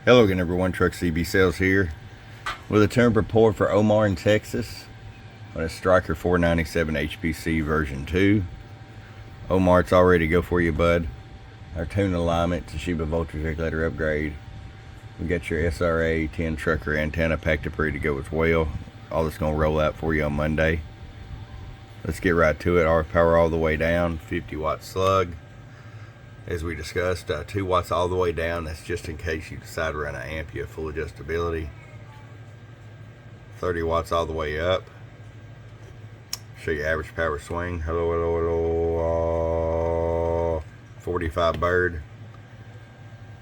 Hello again everyone, Truck CB Sales here with a temp report for Omar in Texas on a Stryker 497HPC version 2. Omar, it's all ready to go for you, bud. Our tune alignment, Toshiba voltage regulator upgrade. We got your SRA-10 trucker antenna packed up ready to go as well. All that's going to roll out for you on Monday. Let's get right to it. RF power all the way down, 50 watt slug. As we discussed, 2 watts all the way down. That's just in case you decide to run an amp, you have full adjustability. 30 watts all the way up. Show you average power swing. Hello, hello, hello. 45 bird.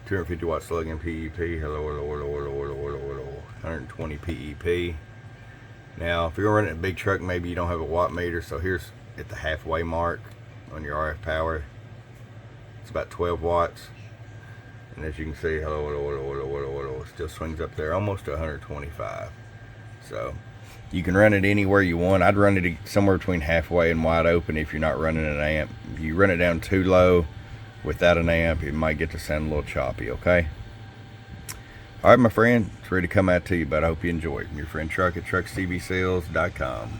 250 watt slug in PEP. Hello, hello, hello, hello, hello, hello, hello. 120 PEP. Now, if you're running a big truck, maybe you don't have a watt meter. So here's at the halfway mark on your RF power. It's about 12 watts, and as you can see, hello, hello, hello, hello, hello, hello, it still swings up there almost to 125. So you can run it anywhere you want. I'd run it somewhere between halfway and wide open if you're not running an amp. If you run it down too low without an amp, it might get to sound a little choppy. Okay. All right, my friend, it's ready to come out to you, but I hope you enjoy it. Your friend Truck at truckcbsales.com.